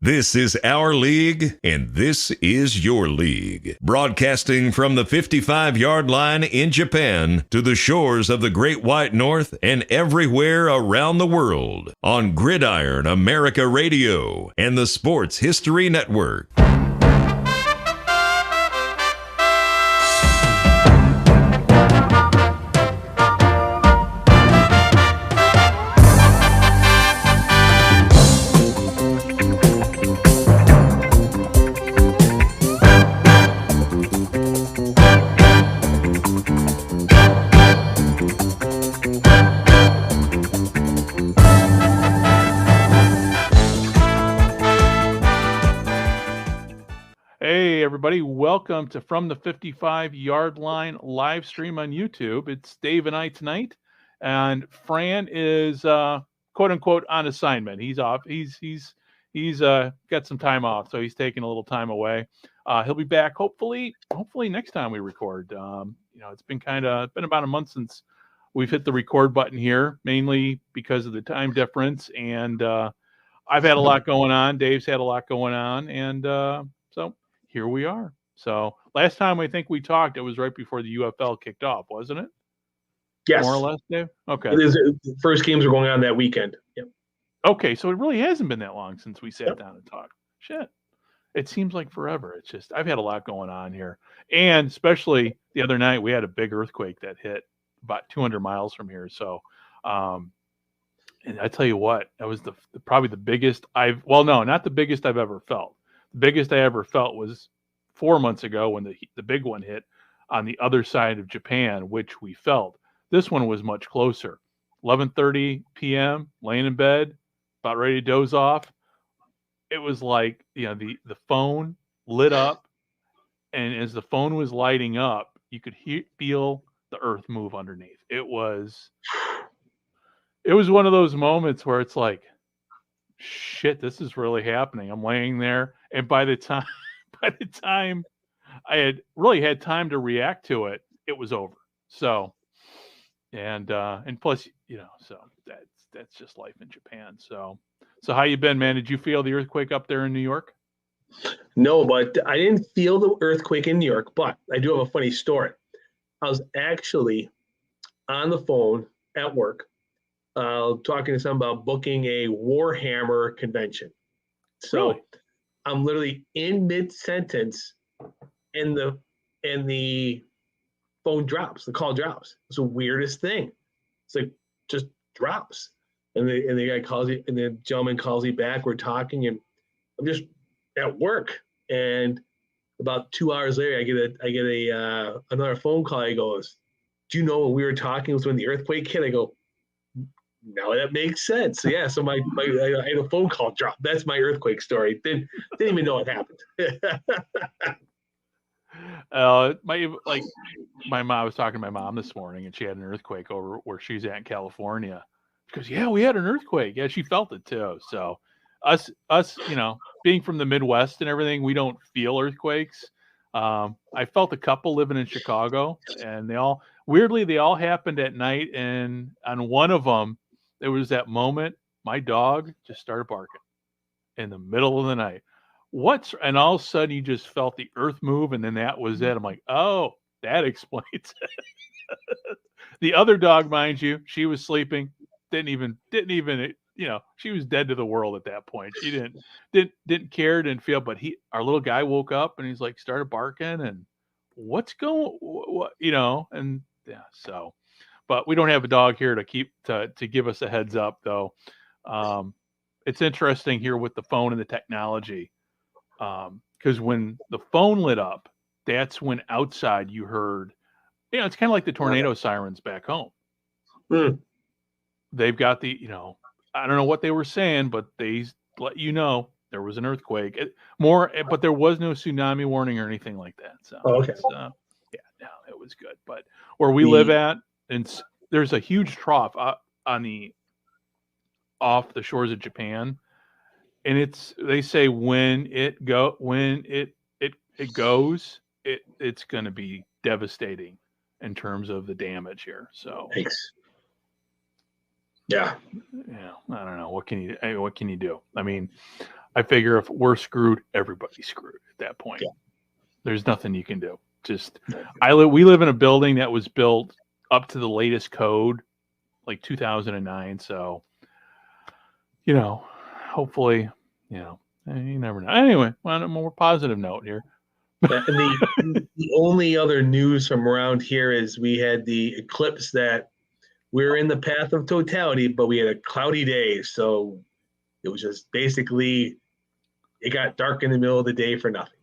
This is our league, and this is your league. Broadcasting from the 55-yard line in Japan to the shores of the Great White North and everywhere around the world on Gridiron America Radio and the Sports History Network. Everybody, welcome to From the 55-Yard Line live stream on YouTube. It's Dave and I tonight, and Fran is quote unquote on assignment. He's off. He's got some time off, so he's taking a little time away. He'll be back hopefully next time we record. It's been about a month since we've hit the record button here, mainly because of the time difference, and I've had a lot going on. Dave's had a lot going on, and so here we are. So last time I think we talked, it was right before the UFL kicked off, wasn't it? Yes. More or less, Dave? Okay. The first games are going on that weekend. Yep. Okay, so it really hasn't been that long since we sat down and talked. Shit. It seems like forever. It's just, I've had a lot going on here. And especially the other night, we had a big earthquake that hit about 200 miles from here. So, and I tell you what, that was probably the biggest not the biggest I've ever felt. The biggest I ever felt was 4 months ago when the big one hit on the other side of Japan, which we felt. This one was much closer. 11:30 p.m., laying in bed, about ready to doze off. It was like, the phone lit up, and as the phone was lighting up, you could feel the earth move underneath. It was one of those moments where it's like, shit, this is really happening. I'm laying there, and by the time I had really had time to react to it, it was over. So, and plus, so that's just life in Japan. So how you been, man? Did you feel the earthquake up there in New York? No, but I didn't feel the earthquake in New York, but I do have a funny story. I was actually on the phone at work, talking to someone about booking a Warhammer convention. So really? I'm literally in mid-sentence, and the phone drops. The call drops. It's the weirdest thing. It's like just drops, and the guy calls you, and the gentleman calls you back. We're talking, and I'm just at work, and about 2 hours later, I get another phone call. He goes, "Do you know when we were talking was when the earthquake hit?" I go, "No, that makes sense." So yeah, so I had a phone call drop. That's my earthquake story. Didn't even know it happened. My mom, I was talking to my mom this morning, and she had an earthquake over where she's at in California. Because we had an earthquake. Yeah, she felt it too. So us, being from the Midwest and everything, we don't feel earthquakes. I felt a couple living in Chicago, and they all happened at night. And on one of them, there was that moment my dog just started barking in the middle of the night. And all of a sudden you just felt the earth move, and then that was it. I'm like, oh, that explains it. The other dog, mind you, she was sleeping, didn't even, she was dead to the world at that point. She didn't care, didn't feel, but our little guy woke up, and he's like, started barking, and and yeah, so, but we don't have a dog here to give us a heads up though. It's interesting here with the phone and the technology. Because when the phone lit up, that's when outside you heard, it's kind of like the tornado sirens back home. Mm. They've got I don't know what they were saying, but they let you know there was an earthquake. But there was no tsunami warning or anything like that. So, okay. It was good. But where we live at, and there's a huge trough off the shores of Japan. And they say when it goes, it's going to be devastating in terms of the damage here. So, thanks. Yeah. I don't know. What can you do? I mean, I figure if we're screwed, everybody's screwed at that point. Yeah. There's nothing you can do. Just we live in a building that was built up to the latest code, like 2009. So, hopefully, you never know. Anyway, on a more positive note here. And the only other news from around here is we had the eclipse that we're in the path of totality, but we had a cloudy day. So it was just basically, it got dark in the middle of the day for nothing.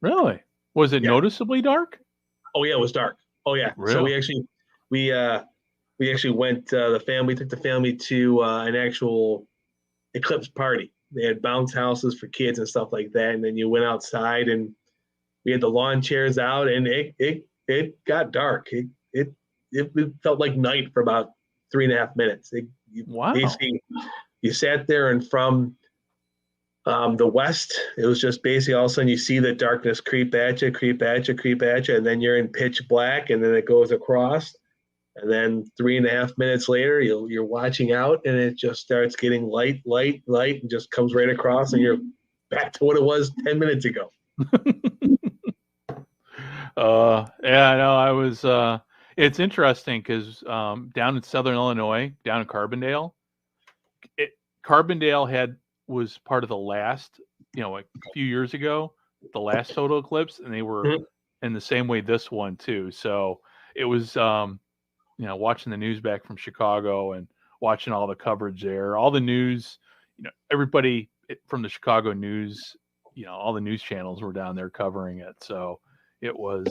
Really? Was it noticeably dark? Oh yeah, it was dark. Oh yeah. Really? So we actually went, the family took the family to an actual eclipse party. They had bounce houses for kids and stuff like that. And then you went outside and we had the lawn chairs out, and it got dark. It felt like night for about 3.5 minutes. Wow. Basically, you sat there, and from the west, it was just basically all of a sudden you see the darkness creep at you, and then you're in pitch black, and then it goes across. And then 3.5 minutes later, you're watching out, and it just starts getting light, and just comes right across, and you're back to what it was 10 minutes ago. Yeah, no, I was. It's interesting because down in Southern Illinois, down in Carbondale, Carbondale was part of the last, like a few years ago, the last total eclipse, and they were in the same way this one too. So it was, watching the news back from Chicago and watching all the coverage there, all the news, everybody from the Chicago news, all the news channels were down there covering it. So it was,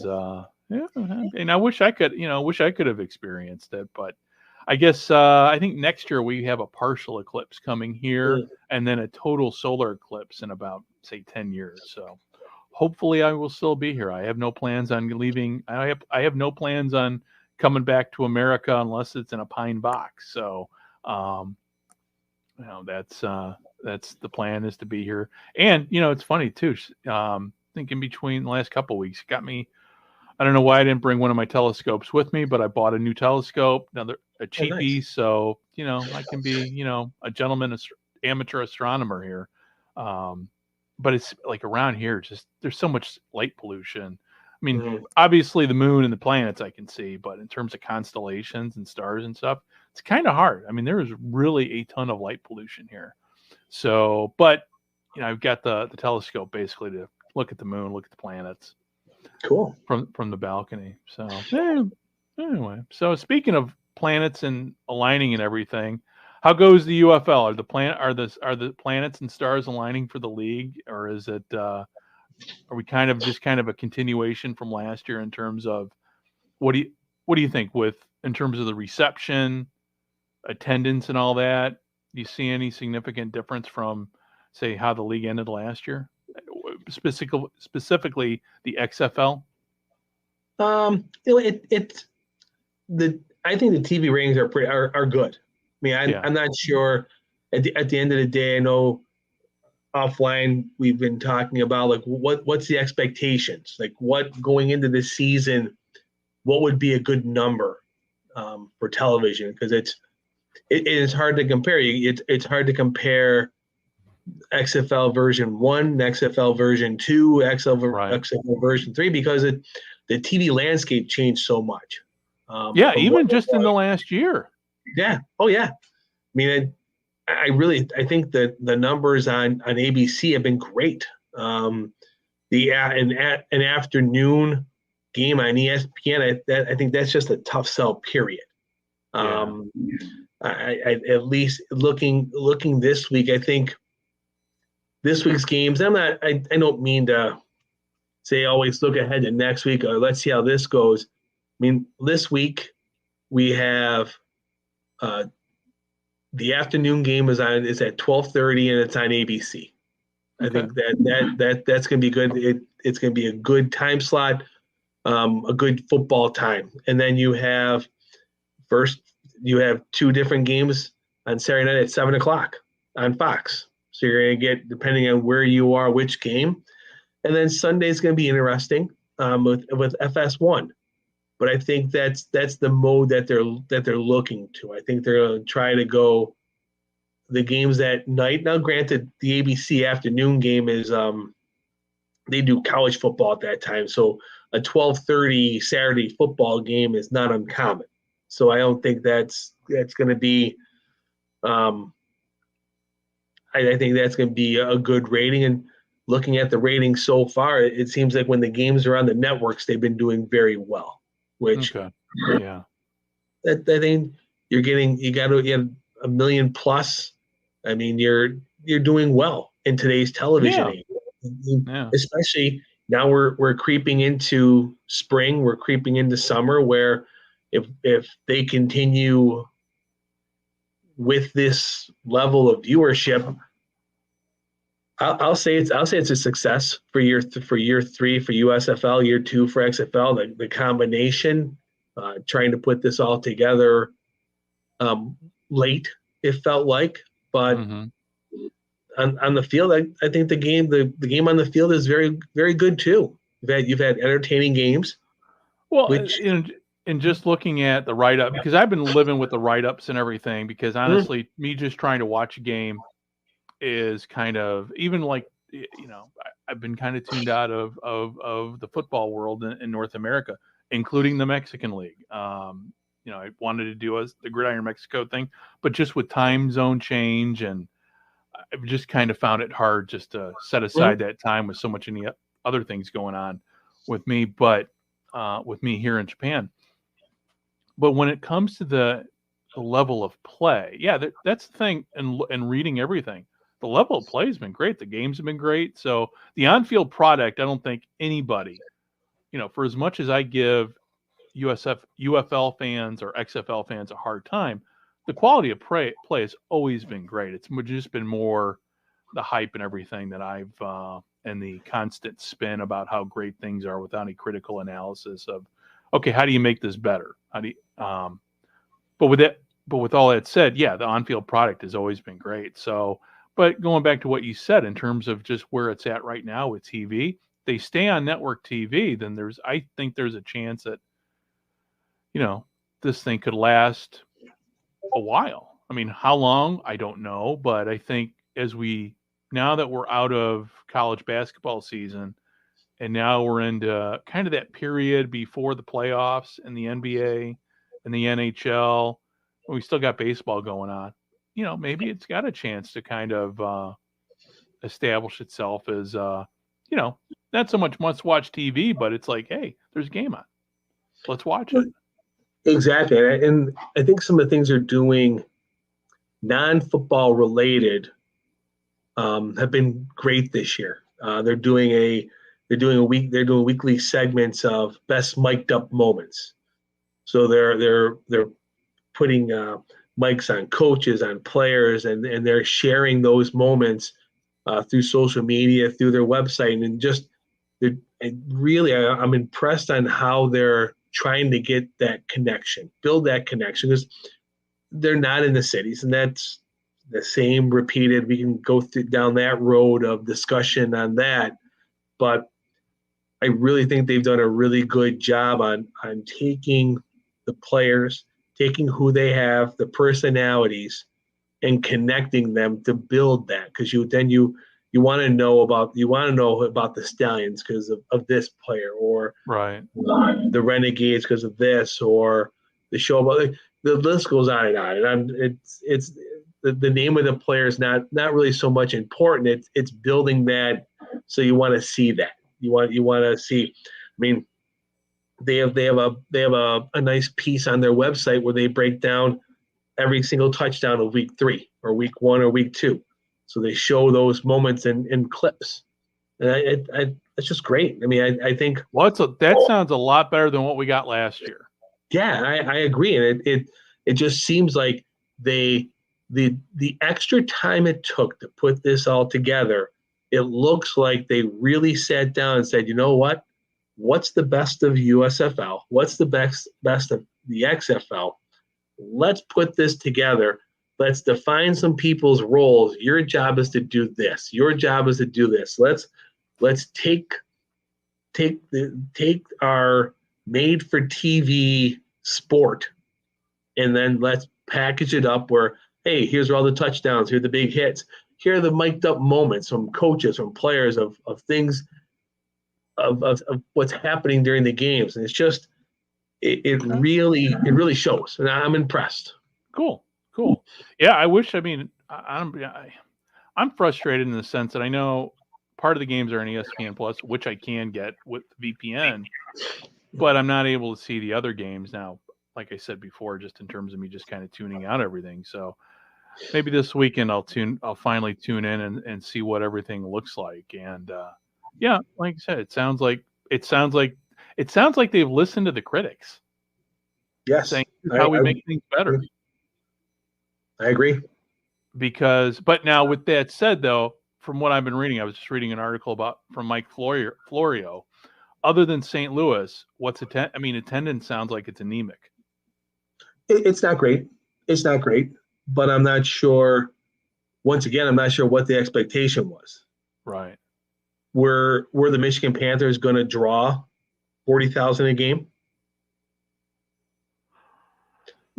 and I wish I could have experienced it, but I guess I think next year we have a partial eclipse coming here, and then a total solar eclipse in about, say, 10 years. So hopefully I will still be here. I have no plans on leaving. I have no plans on coming back to America unless it's in a pine box. So, that's the plan, is to be here. And it's funny too. Thinking between the last couple of weeks, got me. I don't know why I didn't bring one of my telescopes with me, but I bought a new telescope, a cheapie. Nice. So, I can be, a gentleman, amateur astronomer here. But it's like around here, just there's so much light pollution. I mean, obviously the moon and the planets I can see, but in terms of constellations and stars and stuff, it's kind of hard. I mean, there is really a ton of light pollution here. So, but, I've got the telescope basically to look at the moon, look at the planets. Cool. From the balcony. So anyway, so speaking of planets and aligning and everything, how goes the UFL? Are the planets and stars aligning for the league, or is it are we kind of a continuation from last year in terms of what do you think in terms of the reception, attendance, and all that? Do you see any significant difference from, say, how the league ended last year? Specifically the XFL? I think the TV ratings are good. I mean, I'm not sure. At the end of the day, I know offline we've been talking about like what's the expectations, like what going into the season, what would be a good number for television, because it is hard to compare. It's hard to compare XFL version 1, XFL version 2, XFL version 3, because the TV landscape changed so much. Even just in the last year. Yeah. Oh yeah. I mean, I think that the numbers on ABC have been great. An afternoon game on ESPN, I think that's just a tough sell, period. I at least looking this week, I think this week's games, I don't mean to say always look ahead to next week or let's see how this goes. I mean, this week we have the afternoon game is at 12:30 and it's on ABC. Okay. I think that's going to be good. It's going to be a good time slot, a good football time. And then you have two different games on Saturday night at 7:00 on Fox. So you're going to get, depending on where you are, which game. And then Sunday is going to be interesting with FS1. but I think that's the mode that they're looking to. I think they're going to try to go the games at night. Now, granted, the ABC afternoon game is they do college football at that time, so a 12:30 Saturday football game is not uncommon. So I don't think that's going to be. I think that's going to be a good rating. And looking at the ratings so far, it seems like when the games are on the networks, they've been doing very well. Which, Okay. Yeah. I think you got to get a million plus. I mean, you're doing well in today's television age. Yeah. Especially now we're creeping into spring, we're creeping into summer, where if they continue with this level of viewership, I'll say it's a success for year 3 for USFL, year 2 for XFL. The combination, trying to put this all together late, it felt like, but on the field, I think the game on the field is very, very good too. You've had entertaining games. Well, and just looking at the write-up, because I've been living with the write-ups and everything, because honestly, me just trying to watch a game is kind of, even like, I've been kind of tuned out of the football world in North America, including the Mexican League. I wanted to do the Gridiron Mexico thing, but just with time zone change, and I've just kind of found it hard just to set aside that time with so much any other things going on with me, but with me here in Japan. But when it comes to the level of play, that's the thing. And reading everything, the level of play has been great. The games have been great. So the on-field product, I don't think anybody, for as much as I give UFL fans or XFL fans a hard time, the quality of play has always been great. It's just been more the hype and everything that I've and the constant spin about how great things are without any critical analysis of, okay, how do you make this better? How do you, but with all that said, the on-field product has always been great. So, but going back to what you said in terms of just where it's at right now with TV, they stay on network TV, then I think there's a chance that, this thing could last a while. I mean, how long? I don't know, but I think now that we're out of college basketball season, and now we're into kind of that period before the playoffs in the NBA and the NHL, we still got baseball going on. Maybe it's got a chance to kind of establish itself as, not so much must-watch TV, but it's like, hey, there's a game on. Let's watch it. Exactly. And I think some of the things they're doing non-football related have been great this year. They're doing weekly segments of best mic'd up moments. So they're putting mics on coaches, on players, and they're sharing those moments through social media, through their website, and I'm impressed on how they're trying to get that connection, build that connection, because they're not in the cities, and that's the same repeated. We can go down that road of discussion on that, but I really think they've done a really good job on taking the players, taking who they have, the personalities, and connecting them to build that. Because you want to know about the Stallions because of this player, or right, the Renegades because of this, or the show about the list goes on and on. And it's the name of the player is not really so much important. It's building that, so you want to see that. You want to see. I mean, they have a nice piece on their website where they break down every single touchdown of week 3 or week 1 or week 2. So they show those moments in clips, and it's just great. I mean, I think that sounds a lot better than what we got last year. Yeah, I agree, and it just seems like the extra time it took to put this all together, it looks like they really sat down and said, you know what? What's the best of USFL? What's the best of the XFL? Let's put this together. Let's define some people's roles. Your job is to do this. Your job is to do this. Let's take our made for TV sport, and then let's package it up where, hey, here's all the touchdowns, here are the big hits, here are the mic'd up moments from coaches, from players, of things, of what's happening during the games. And it's just, it really shows, and I'm impressed. Cool. Yeah, I wish. I mean, I'm frustrated in the sense that I know part of the games are on ESPN Plus, which I can get with VPN, but I'm not able to see the other games now. Like I said before, just in terms of me just kind of tuning out everything. So maybe this weekend I'll finally tune in and see what everything looks like. And yeah, like I said, it sounds like they've listened to the critics. Yes, saying how we make things better. I agree. But now with that said, though, from what I've been reading, I was just reading an article from Mike Florio. Other than St. Louis, attendance sounds like it's anemic. It's not great. It's not great, but I'm not sure. Once again, I'm not sure what the expectation was. Right. Were the Michigan Panthers going to draw 40,000 a game?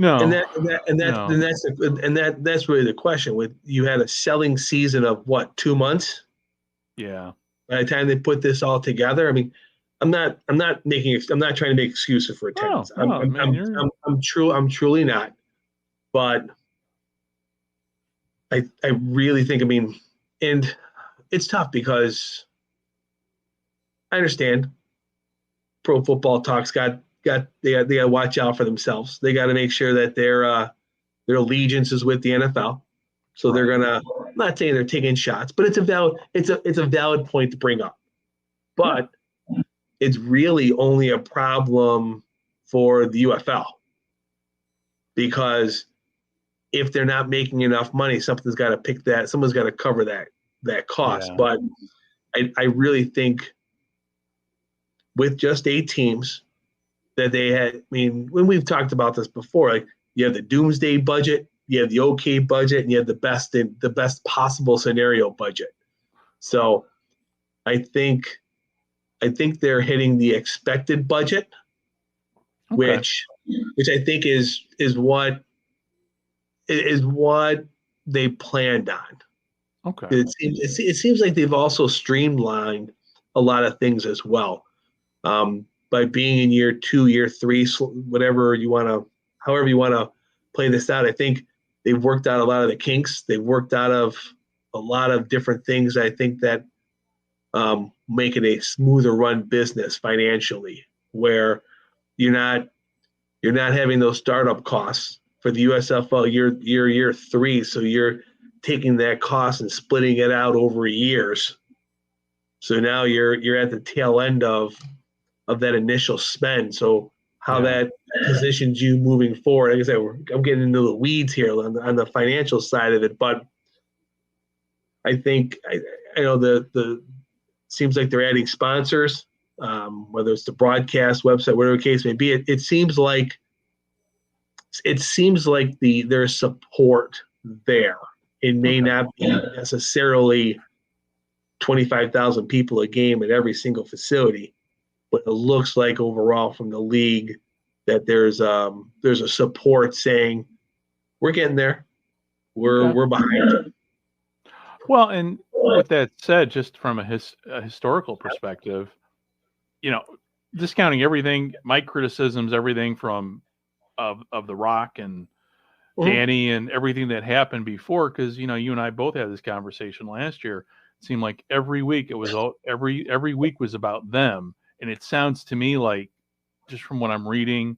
No. That's really the question. With you had a selling season of what, 2 months? Yeah. By the time they put this all together, I mean, I'm not trying to make excuses for attendance. I'm truly not. But I really think, I mean, and it's tough because I understand Pro Football Talk's they got to watch out for themselves. They got to make sure that their allegiance is with the NFL. So they're gonna, I'm not saying they're taking shots, but it's a valid point to bring up. But it's really only a problem for the UFL, because if they're not making enough money, someone's got to cover that cost. Yeah. But I really think with just 8 teams that they had, I mean, when we've talked about this before, like you have the doomsday budget, you have the okay budget, and you have the best possible scenario budget. So I think they're hitting the expected budget, which I think is what they planned on. Okay. It seems like they've also streamlined a lot of things as well. By being in year 2, year 3, however you want to play this out, I think they've worked out a lot of the kinks. They've worked out of a lot of different things. I think that make it a smoother run business financially, where you're not having those startup costs for the USFL year 3. So you're taking that cost and splitting it out over years. So now you're at the tail end of that initial spend. So how that positions you moving forward. Like I said, I'm getting into the weeds here on the financial side of it, but I think I know the seems like they're adding sponsors, whether it's the broadcast website, whatever the case may be. It seems like there's support there. It may not be necessarily 25,000 people a game at every single facility, but it looks like overall from the league that there's a support saying we're getting there, we're behind it. Well, and with that said, just from a historical perspective, discounting everything, my criticisms, everything from of The Rock and Danny and everything that happened before, because you and I both had this conversation last year. It seemed like every week it was every week was about them. And it sounds to me like, just from what I'm reading,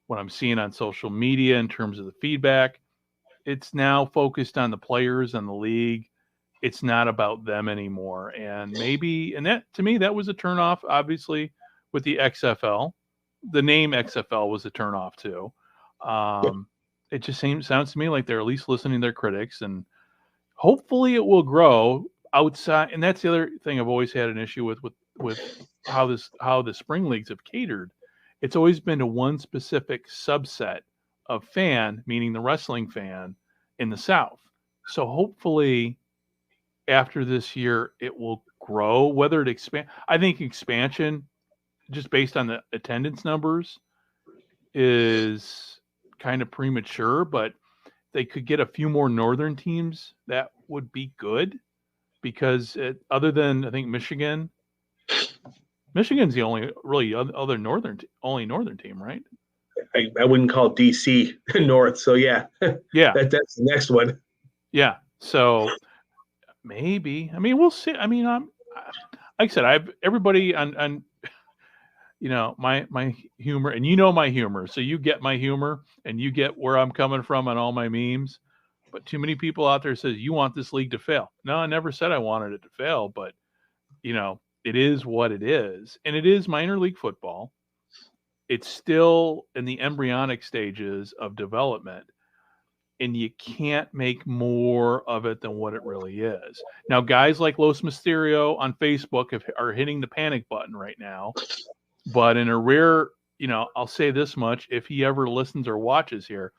what I'm seeing on social media in terms of the feedback, it's now focused on the players and the league. It's not about them anymore. And that to me, that was a turnoff, obviously, with the XFL. The name XFL was a turnoff too. It just sounds to me like they're at least listening to their critics, and hopefully it will grow outside. And that's the other thing I've always had an issue with how the spring leagues have catered. It's always been to one specific subset of fan, meaning the wrestling fan in the South. So hopefully after this year it will grow. Whether it expand, I think expansion just based on the attendance numbers is kind of premature, but they could get a few more northern teams. That would be good because other than I think Michigan's the only really other northern team, right? I wouldn't call DC North. So yeah, Yeah, that's the next one. yeah. So maybe. I mean, we'll see. I mean, like I said, everybody on my humor, and my humor, so you get my humor and you get where I'm coming from on all my memes. But too many people out there says you want this league to fail. No, I never said I wanted it to fail, but it is what it is, and it is minor league football. It's still in the embryonic stages of development, and you can't make more of it than what it really is. Now, guys like Los Mysterio on Facebook are hitting the panic button right now, but in a rare, I'll say this much: if he ever listens or watches here,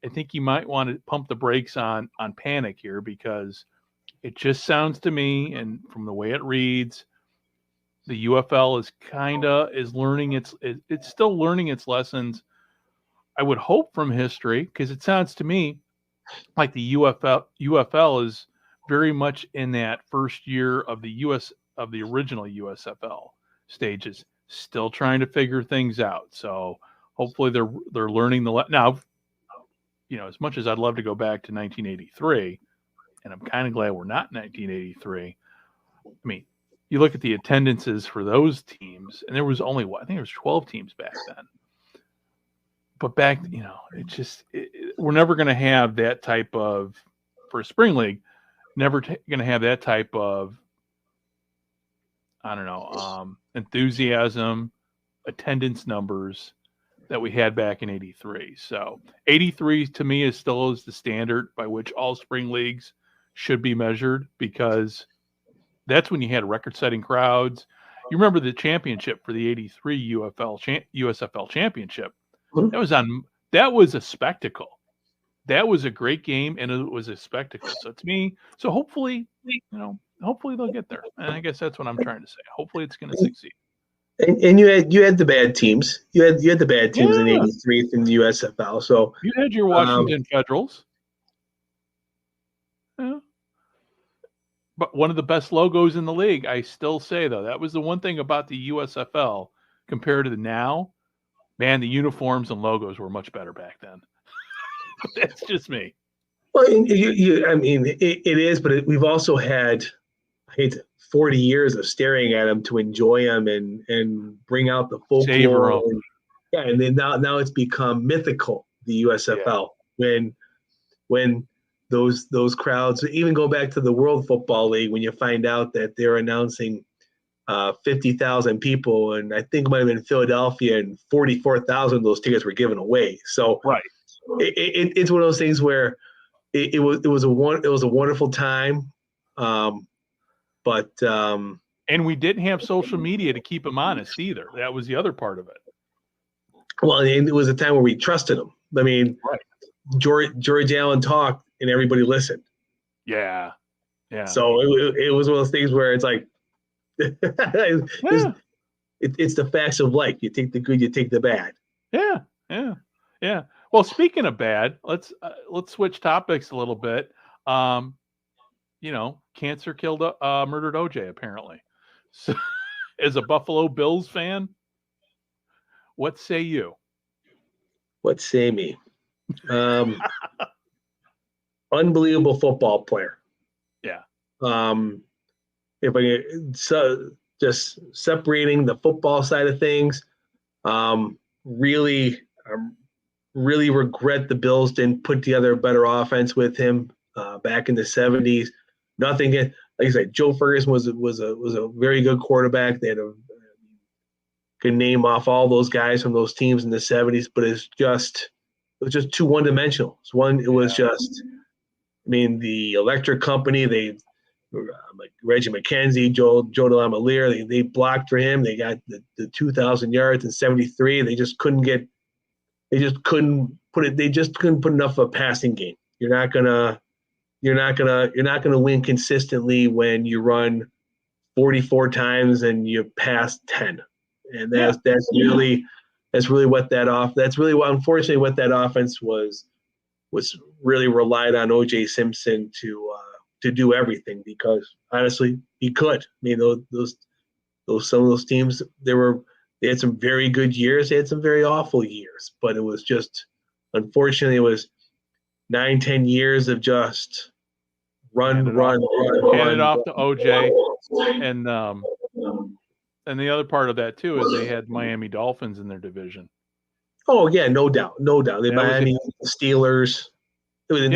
I think you might want to pump the brakes on panic here, because it just sounds to me, and from the way it reads, the UFL is learning it's still learning its lessons. I would hope from history, because it sounds to me like the UFL is very much in that first year of the original USFL stages, still trying to figure things out. So hopefully they're learning now. As much as I'd love to go back to 1983, and I'm kind of glad we're not in 1983. I mean, you look at the attendances for those teams, and there was only I think there was 12 teams back then. But back, we're never going to have that type of, for a spring league, never going to have that type of, I don't know, enthusiasm, attendance numbers that we had back in 83. So 83 to me is still the standard by which all spring leagues should be measured, because that's when you had record-setting crowds. You remember the championship for the 83 USFL championship. That was a spectacle. That was a great game, and it was a spectacle. So to me, hopefully they'll get there. And I guess that's what I'm trying to say. Hopefully it's going to succeed. And you had the bad teams. You had the bad teams in '83 in the USFL. So you had your Washington Federals. Yeah. But one of the best logos in the league, I still say, though, that was the one thing about the USFL compared to the now. Man, the uniforms and logos were much better back then. That's just me. Well, it is, but we've also had, 40 years of staring at them to enjoy them and bring out the folklore. And then now it's become mythical, the USFL. Yeah. When those crowds, even go back to the World Football League, when you find out that they're announcing 50,000 people, and I think it might have been Philadelphia, and 44,000 of those tickets were given away. So right, it's one of those things where it was a wonderful time, but and we didn't have social media to keep them honest either. That was the other part of it. Well, and it was a time where we trusted them. I mean, right. George Allen talked and everybody listened. Yeah. So it was one of those things where it's like, it's the facts of life. You take the good, you take the bad. Yeah. Well, speaking of bad, let's switch topics a little bit. Cancer murdered OJ apparently. So, as a Buffalo Bills fan, what say you? What say me? Unbelievable football player. Yeah. If just separating the football side of things, really regret the Bills didn't put together a better offense with him back in the 70s. Nothing, like I said, Joe Ferguson was a very good quarterback. They had could name off all those guys from those teams in the 70s, but it was just too one-dimensional. The Electric Company, like Reggie McKenzie, Joe DeLamielleure, they blocked for him. They got the 2,000 yards in 73. They just couldn't put enough of a passing game. You're not gonna win consistently when you run 44 times and you pass 10. and that's really what unfortunately what that offense was really relied on O.J. Simpson to do everything, because honestly he could. I mean, those some of those teams, they had some very good years, they had some very awful years, but it was just, unfortunately, it was 9-10 years of just run Hand it off to OJ, and the other part of that too is they had Miami Dolphins in their division. Oh yeah, no doubt. The Miami Steelers. And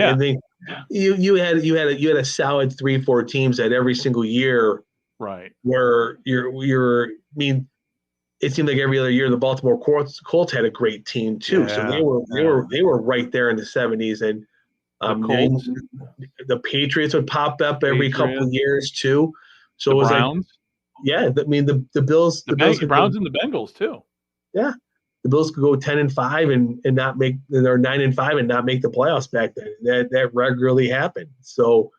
you had a solid 3-4 teams that every single year, right? Where I mean, it seemed like every other year the Baltimore Colts had a great team too. So they were right there in the 70s, and the Patriots would pop up every couple of years too. So the it was Browns. I mean the Bills, the Browns and the Bengals too. Yeah, the Bills could go 10-5 and not make, or 9-5 and not make the playoffs back then. That regularly happened. So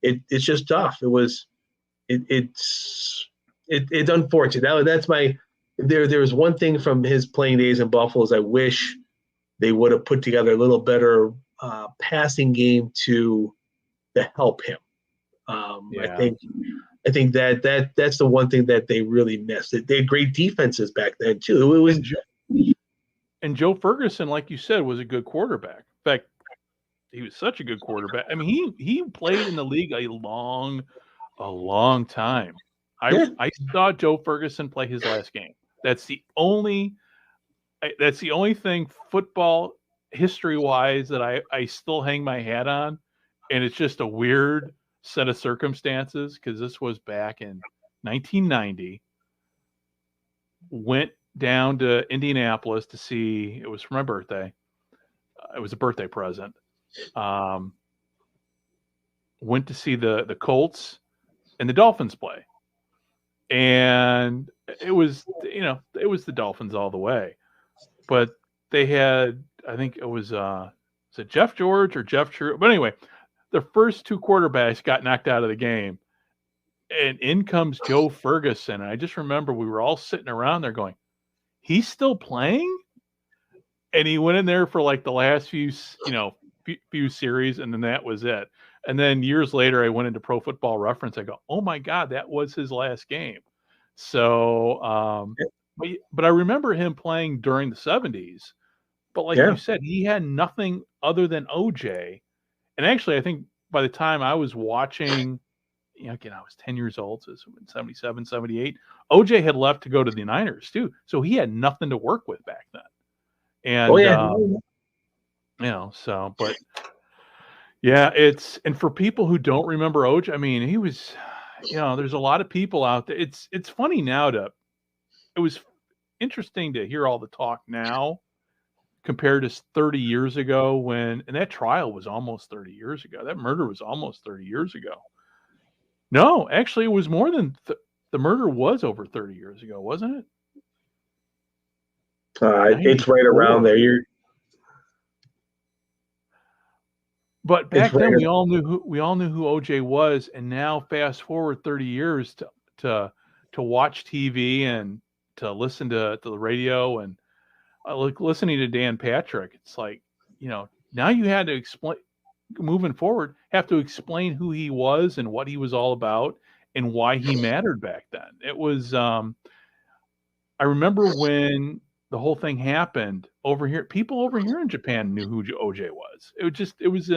it's just tough. It's unfortunate. That's my. There was one thing from his playing days in Buffalo is I wish they would have put together a little better passing game to help him. I think that's the one thing that they really missed. They had great defenses back then too. And Joe Ferguson, like you said, was a good quarterback. In fact, he was such a good quarterback. I mean, he played in the league a long time. I saw Joe Ferguson play his last game. That's the only thing football history-wise that I still hang my hat on, and it's just a weird set of circumstances because this was back in 1990. Went down to Indianapolis to see, it was for my birthday. It was a birthday present. Went to see the Colts and the Dolphins play. And it was the Dolphins all the way. But they had, I think it was it Jeff George or Jeff True? But anyway, the first two quarterbacks got knocked out of the game. And in comes Joe Ferguson. And I just remember we were all sitting around there going, he's still playing? And he went in there for like the last few series, and then that was it. And then years later, I went into Pro Football Reference. I go, oh my God, that was his last game. So, but I remember him playing during the 70s. But like you said, he had nothing other than OJ. And actually, I think by the time I was watching, again, I was 10 years old, so it was 77, 78. OJ had left to go to the Niners too. So he had nothing to work with back then. And, but yeah, and for people who don't remember OJ, I mean, he was, there's a lot of people out there. It's funny now it was interesting to hear all the talk now compared to 30 years ago and that trial was almost 30 years ago. That murder was almost 30 years ago. No, actually it was more than the murder was over 30 years ago, wasn't it? It's right around there. But back then we all knew who OJ was, and now fast forward 30 years to watch TV and to listen to the radio and listening to Dan Patrick. It's like, now you had to explain, moving forward, have to explain who he was and what he was all about and why he mattered back then. It was I remember when the whole thing happened over here, people over here in Japan knew who OJ was. It was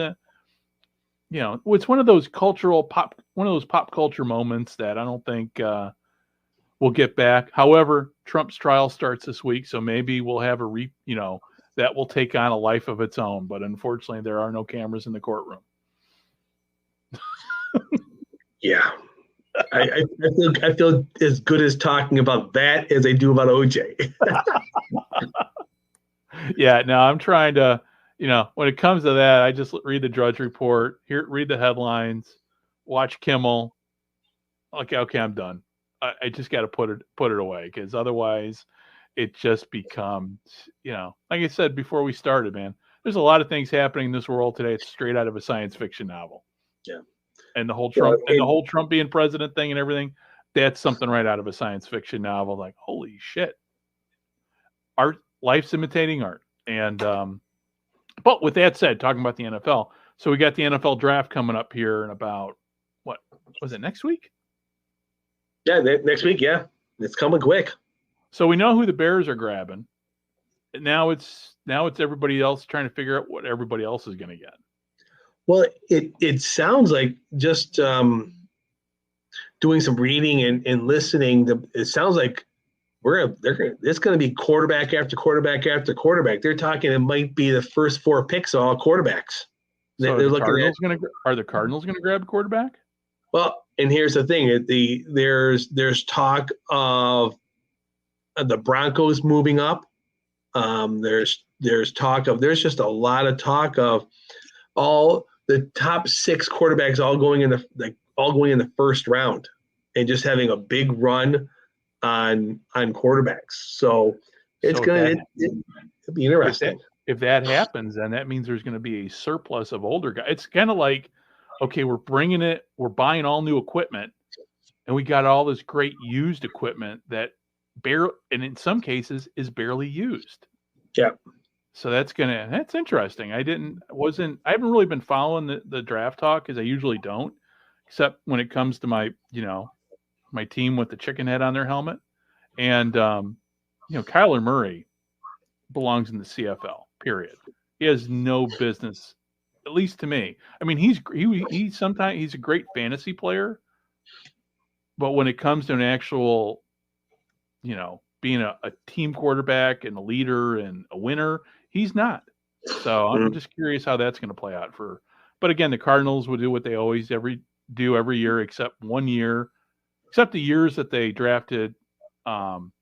it's one of those pop culture moments that I don't think we'll get back. However, Trump's trial starts this week, so maybe we'll have that will take on a life of its own. But unfortunately, there are no cameras in the courtroom. Yeah. I feel as good as talking about that as I do about OJ. Yeah, no, I'm trying to, when it comes to that, I just read the Drudge Report, read the headlines, watch Kimmel. Okay, I'm done. I just got to put it away because otherwise it just becomes, like I said before we started, man, there's a lot of things happening in this world today. It's straight out of a science fiction novel. Yeah. And the whole Trump being president thing and everything, that's something right out of a science fiction novel. Like, holy shit, life's imitating art. And but with that said, talking about the NFL, so we got the NFL draft coming up here in about, what was it, next week? Yeah, next week. Yeah, it's coming quick. So we know who the Bears are grabbing. Now it's everybody else trying to figure out what everybody else is going to get. Well, it sounds like just doing some reading and listening. It sounds like it's going to be quarterback after quarterback after quarterback. They're talking it might be the first 4 picks of all quarterbacks. So are the Cardinals going to grab a quarterback? Well, and here's the thing: there's talk of the Broncos moving up. There's just a lot of talk of all the top 6 quarterbacks all going in the first round, and just having a big run on quarterbacks. So it'll be interesting. If that happens, then that means there's going to be a surplus of older guys. It's kind of like, okay, we're buying all new equipment, and we got all this great used equipment that and in some cases is barely used. Yeah. So that's interesting. I haven't really been following the draft talk, because I usually don't, except when it comes to my team with the chicken head on their helmet. And Kyler Murray belongs in the CFL, period. He has no business, at least to me. I mean, sometimes he's a great fantasy player, but when it comes to an actual, being a team quarterback and a leader and a winner, he's not. So I'm just curious how that's going to play out but again, the Cardinals will do what they always do every year, except one year, except the years that they drafted Larry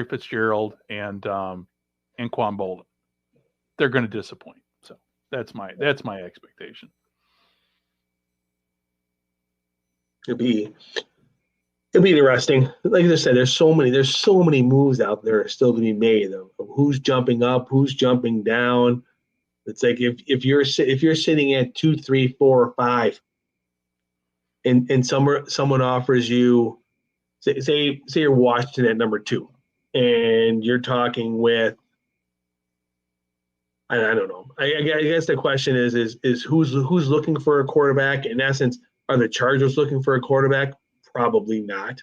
Fitzgerald and Quan Bolden. They're going to disappoint. So that's my expectation. It'll be interesting. Like I said, there's so many moves out there still to be made of who's jumping up, who's jumping down. It's like if you're sitting at 2, 3, 4, or 5, and someone offers you, say you're Washington at number 2, and you're talking with, I don't know. I guess the question is who's looking for a quarterback? In essence, are the Chargers looking for a quarterback? Probably not.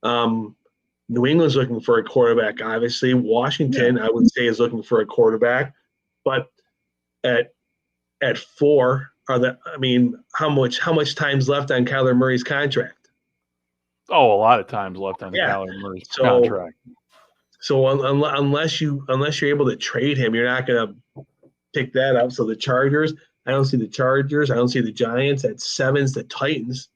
New England's looking for a quarterback, obviously. Washington, I would say, is looking for a quarterback. But at 4, how much time's left on Kyler Murray's contract? Oh, a lot of times left on Kyler Murray's contract. So unless you're able to trade him, you're not going to pick that up. So the Chargers, I don't see the Chargers. I don't see the Giants. At 7's the Titans.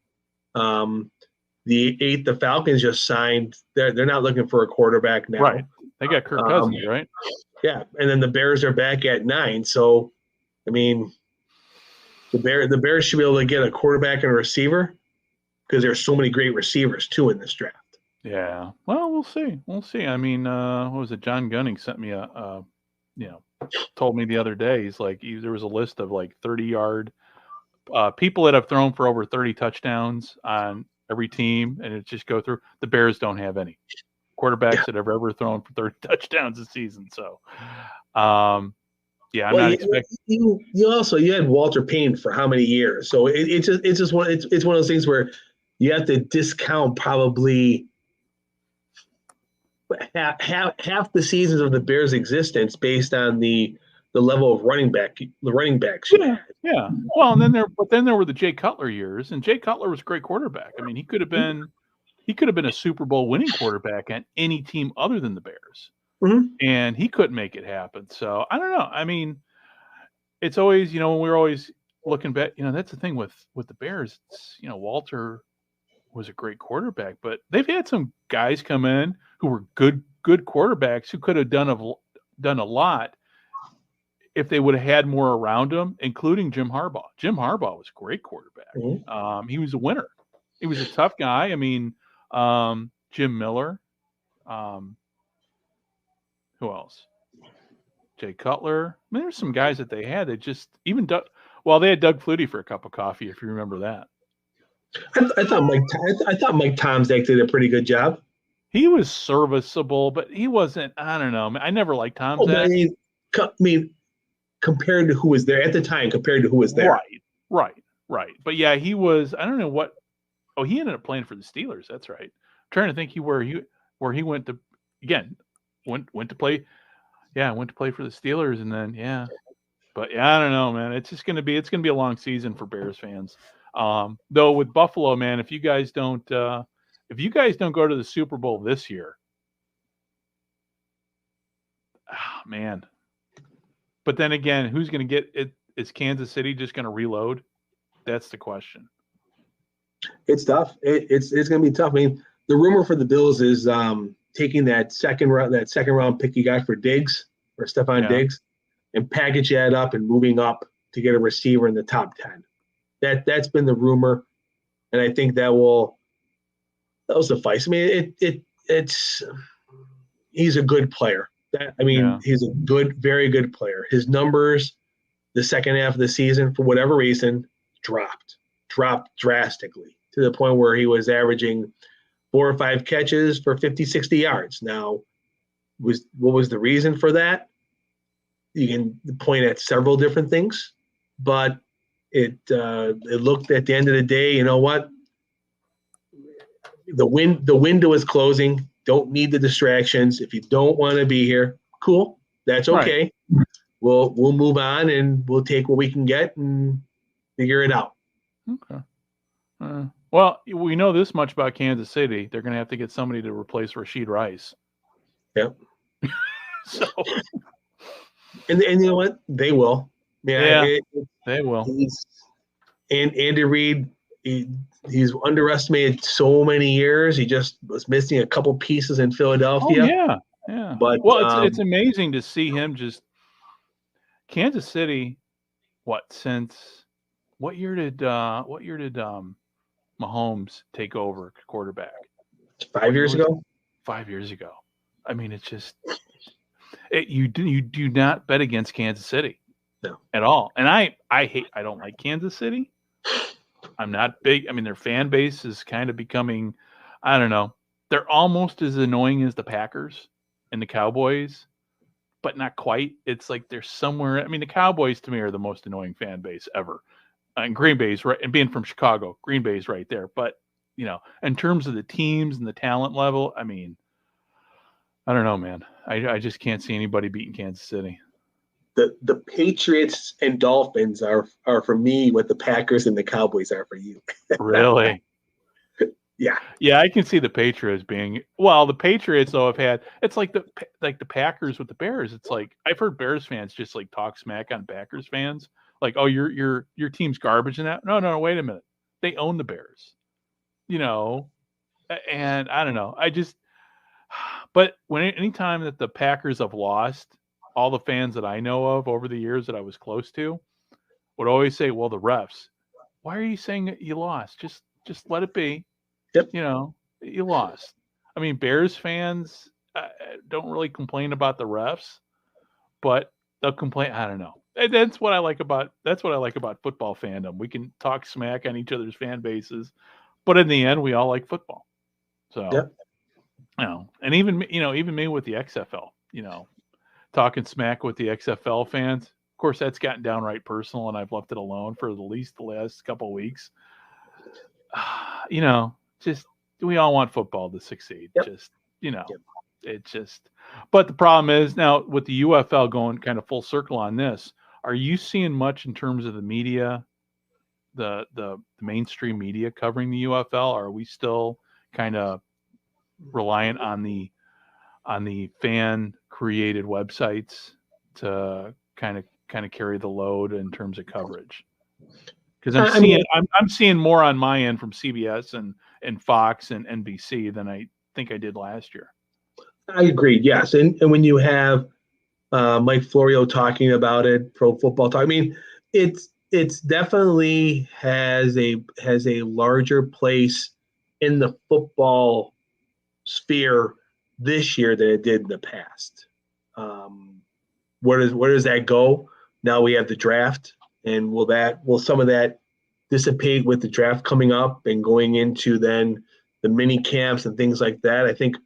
The 8th, the Falcons just signed. They're not looking for a quarterback now. Right. They got Kirk Cousins, right? Yeah, and then the Bears are back at 9. So, I mean, the Bears should be able to get a quarterback and a receiver, because there's so many great receivers too in this draft. Yeah. Well, we'll see. I mean, what was it? John Gunning sent me told me the other day. He's like, there was a list of like 30-yard people that have thrown for over 30 touchdowns on every team, and it just go through. The Bears don't have any quarterbacks that have ever thrown for 30 touchdowns a season. So, I'm not expecting. You had Walter Payton for how many years? So it's one of those things where you have to discount probably half the seasons of the Bears' existence based on the level of running backs. Yeah. Well, and then there were the Jay Cutler years, and Jay Cutler was a great quarterback. I mean, he could have been a Super Bowl winning quarterback on any team other than the Bears, and he couldn't make it happen. So I don't know. I mean, it's always, when we're always looking back, that's the thing with the Bears. It's, Walter was a great quarterback, but they've had some guys come in who were good quarterbacks who could have done a lot if they would have had more around him, including Jim Harbaugh. Jim Harbaugh was a great quarterback. He was a winner. He was a tough guy. I mean, Jim Miller. Who else? Jay Cutler. I mean, there's some guys that they had that just even they had Doug Flutie for a cup of coffee, if you remember that. I thought Mike Tomzak did a pretty good job. He was serviceable, but he wasn't. I don't know. I never liked Tom Oh, but Zach. I mean, compared to who was there at the time, compared to who was there, Right. But yeah, he was. I don't know what. Oh, he ended up playing for the Steelers. That's right. I'm trying to think where he went to again. Went to play. Yeah, went to play for the Steelers, and then yeah. But yeah, I don't know, man. It's gonna be a long season for Bears fans. Though with Buffalo, man, if you guys don't go to the Super Bowl this year, man. But then again, who's going to get it? Is Kansas City just going to reload? That's the question. it's tough. It's going to be tough. I mean, the rumor for the Bills is taking that second round pick you got for Diggs or Stephon Diggs, and package that up and moving up to get a receiver in the top 10. That's been the rumor, and I think that'll suffice. I mean, it's he's a good player. He's a very good player. His numbers, the second half of the season, for whatever reason, dropped drastically to the point where he was averaging 4 or 5 catches for 50, 60 yards. Now, what was the reason for that? You can point at several different things, but it looked at the end of the day, you know what? The window is closing. Don't need the distractions. If you don't want to be here, cool. That's okay. Right. We'll move on and we'll take what we can get and figure it out. Okay. Well, we know this much about Kansas City. They're going to have to get somebody to replace Rashid Rice. Yep. So. And you know what? They will. They will. And Andy Reid, he's underestimated so many years. He just was missing a couple pieces in Philadelphia. Oh, yeah. But it's amazing to see him just Kansas City. What year did Mahomes take over quarterback? 5 years ago. 5 years ago. I mean, it's just you do not bet against Kansas City, no, at all. And I don't like Kansas City. I'm not big. I mean, their fan base is kind of becoming, I don't know. They're almost as annoying as the Packers and the Cowboys, but not quite. It's like they're somewhere. I mean, the Cowboys to me are the most annoying fan base ever. And Green Bay's right. And being from Chicago, Green Bay's right there. But, in terms of the teams and the talent level, I mean, I don't know, man. I just can't see anybody beating Kansas City. The Patriots and Dolphins are for me what the Packers and the Cowboys are for you. Really? Yeah. Yeah, I can see the Patriots being the Patriots though have had it's like the Packers with the Bears. It's like I've heard Bears fans just like talk smack on Packers fans. Like, oh, your team's garbage and that. No, wait a minute. They own the Bears. And I don't know. But anytime that the Packers have lost, all the fans that I know of over the years that I was close to would always say, well, the refs. Why are you saying that you lost? Just let it be. Yep. You lost. I mean, Bears fans don't really complain about the refs, but they'll complain. I don't know. And that's what I like about football fandom. We can talk smack on each other's fan bases, but in the end, we all like football. So, yep. And even me with the XFL, talking smack with the XFL fans. Of course, that's gotten downright personal, and I've left it alone for at least the last couple of weeks. Just we all want football to succeed. Yep. It's just. But the problem is now with the UFL going kind of full circle on this. Are you seeing much in terms of the media, the mainstream media covering the UFL? Or are we still kind of reliant on the fan created websites to kind of carry the load in terms of coverage? Because I'm seeing more on my end from CBS and Fox and NBC than I think I did last year. I agree. Yes, and when you have Mike Florio talking about it, Pro Football Talk. I mean, it's definitely has a larger place in the football sphere this year than it did in the past. Where does that go? Now we have the draft, and will some of that dissipate with the draft coming up and going into then the mini camps and things like that. I think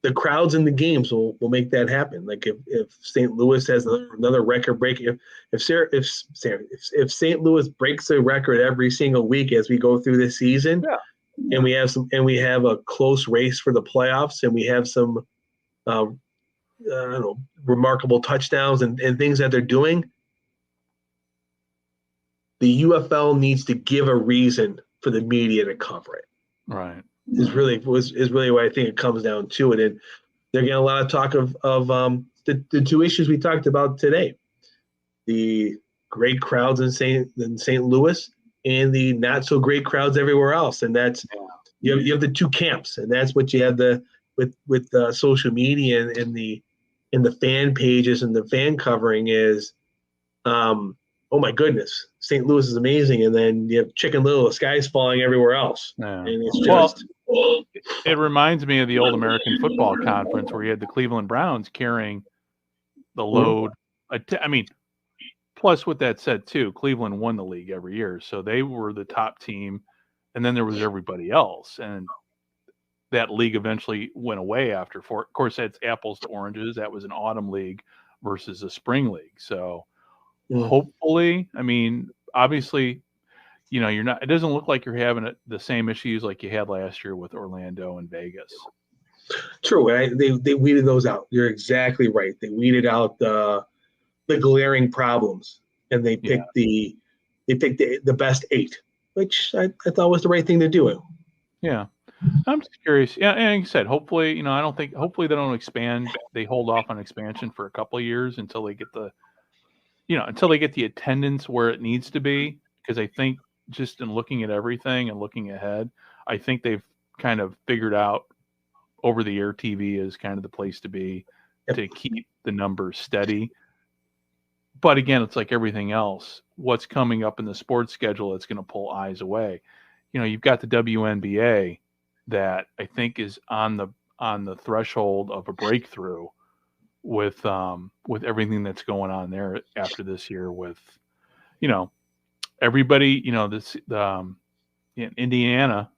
the crowds in the games will make that happen. Like if St. Louis has another record break, if St. Louis breaks the record every single week as we go through this season, and we have a close race for the playoffs, and we have some I don't know, remarkable touchdowns and things that they're doing, the UFL needs to give a reason for the media to cover it. Right. Is really what I think it comes down to it. And they're getting a lot of talk of the two issues we talked about today: the great crowds in St. Louis and the not so great crowds everywhere else. And that's you have the two camps, and that's what you have with social media and the fan pages and the fan covering is, oh my goodness, St. Louis is amazing, and then you have Chicken Little, the sky's falling everywhere else, and it's just. It reminds me of the old American Football Conference where you had the Cleveland Browns carrying the load. I mean, plus with that said too, Cleveland won the league every year, so they were the top team, and then there was everybody else, and that league eventually went away after. Of course, that's apples to oranges. That was an autumn league versus a spring league. So hopefully, I mean, obviously, you know, it doesn't look like you're having the same issues like you had last year with Orlando and Vegas. True. They weeded those out. You're exactly right. They weeded out the glaring problems, and they picked the best 8, which I thought was the right thing to do. Yeah. I'm just curious. Yeah, and like I said, hopefully, you know, hopefully they don't expand. They hold off on expansion for a couple of years until they get the attendance where it needs to be. Because I think just in looking at everything and looking ahead, I think they've kind of figured out over-the-air TV is kind of the place to be to keep the numbers steady. But again, it's like everything else. What's coming up in the sports schedule that's going to pull eyes away? You know, you've got the WNBA that I think is on the threshold of a breakthrough with everything that's going on there after this year with, you know, everybody, you know, in Indiana,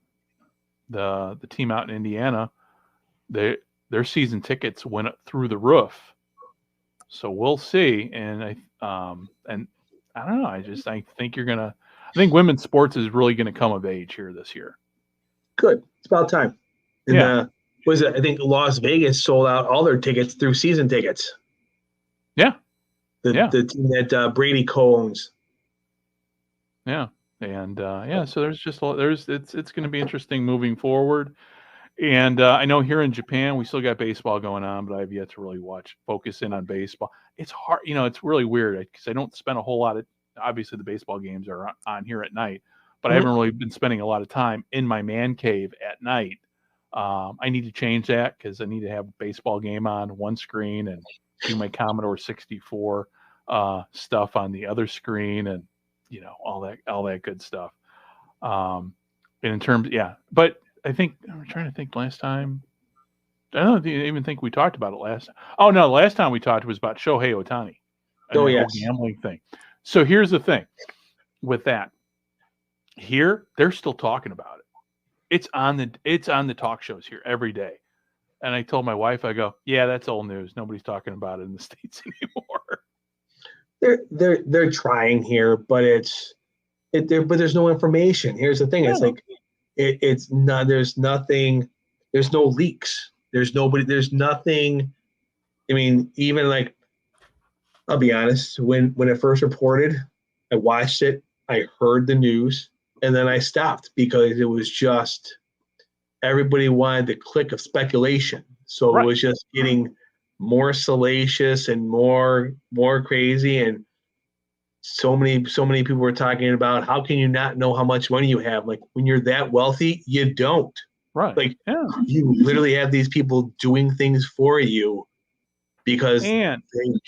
the team out in Indiana, their season tickets went up through the roof. So we'll see. And I don't know. I think women's sports is really going to come of age here this year. Good. It's about time. And, was it? I think Las Vegas sold out all their tickets through season tickets. Yeah. The team that Brady co-owns. Yeah. And so it's going to be interesting moving forward. And I know here in Japan, we still got baseball going on, but I've yet to really focus in on baseball. It's hard, you know, it's really weird because I don't spend a whole lot of, obviously the baseball games are on here at night, but I haven't really been spending a lot of time in my man cave at night. I need to change that because I need to have a baseball game on one screen and do my Commodore 64 stuff on the other screen, and you know, all that good stuff. And in terms, but I think I'm trying to think last time. I don't even think we talked about it last time. Oh no, the last time we talked was about Shohei Ohtani. Oh yes, the gambling thing. So here's the thing with that. Here, they're still talking about it. It's on the talk shows here every day. And I told my wife, I go, yeah, that's old news. Nobody's talking about it in the States anymore. They're trying here, but but there's no information. Here's the thing. It's like it's not, there's nothing, there's no leaks. There's nothing. I mean, even like, I'll be honest, when it first reported, I watched it, I heard the news, and then I stopped because it was just everybody wanted the click of speculation. So it was just getting more salacious and more crazy, and so many people were talking about how can you not know how much money you have? Like when you're that wealthy, you don't. Right. Like you literally have these people doing things for you because they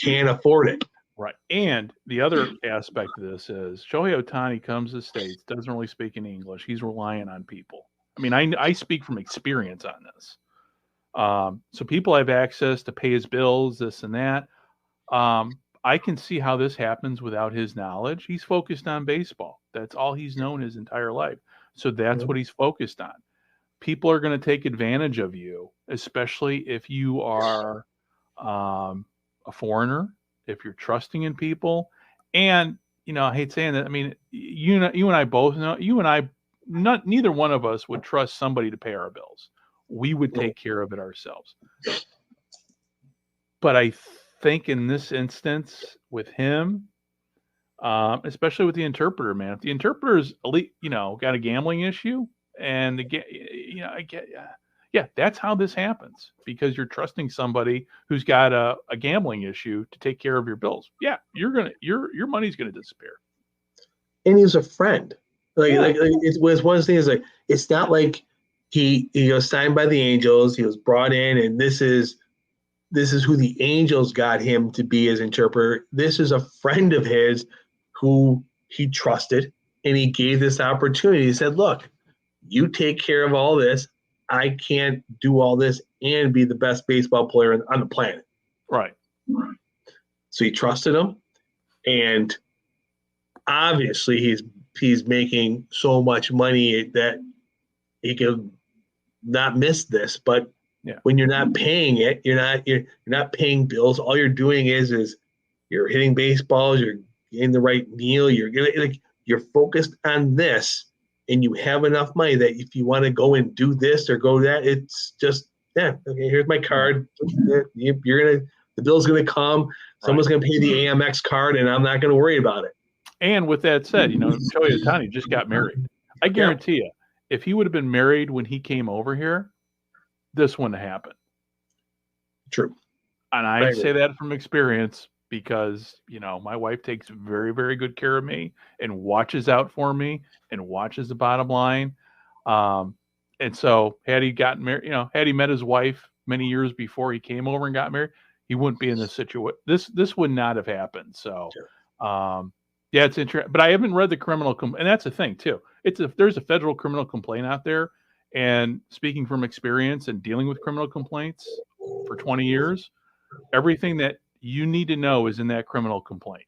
can't afford it. Right. And the other aspect of this is Shohei Ohtani comes to the States, doesn't really speak in English. He's relying on people. I mean, I speak from experience on this. So people have access to pay his bills, this and that. I can see how this happens without his knowledge. He's focused on baseball. That's all he's known his entire life. So that's what he's focused on. People are going to take advantage of you, especially if you are a foreigner, if you're trusting in people. And, I hate saying that. I mean, you and I both know, neither one of us would trust somebody to pay our bills. We would take care of it ourselves. But I think in this instance with him, especially with the interpreter, man, if the interpreter's got a gambling issue, and that's how this happens, because you're trusting somebody who's got a gambling issue to take care of your bills. Yeah, your money's gonna disappear. And he's a friend. Like it was one of the things. Like, it's not like he was signed by the Angels. He was brought in, and this is who the Angels got him to be as interpreter. This is a friend of his who he trusted, and he gave this opportunity. He said, "Look, you take care of all this. I can't do all this and be the best baseball player on the planet." Right. So he trusted him, and obviously he's making so much money that he can not miss this. But when you're not paying it, you're not paying bills. All you're doing is you're hitting baseballs, you're getting the right meal, you're focused on this, and you have enough money that if you want to go and do this or go that, it's just okay, here's my card. The bill's gonna come. Someone's gonna pay the Amex card, and I'm not gonna worry about it. And with that said, Shohei Ohtani just got married. I guarantee you, if he would have been married when he came over here, this wouldn't have happened. True. And I say that from experience because, my wife takes very, very good care of me and watches out for me and watches the bottom line. And so had he gotten married, had he met his wife many years before he came over and got married, he wouldn't be in this situation. This would not have happened. So, it's interesting. But I haven't read the criminal and that's the thing too. There's a federal criminal complaint out there. And speaking from experience and dealing with criminal complaints for 20 years, everything that you need to know is in that criminal complaint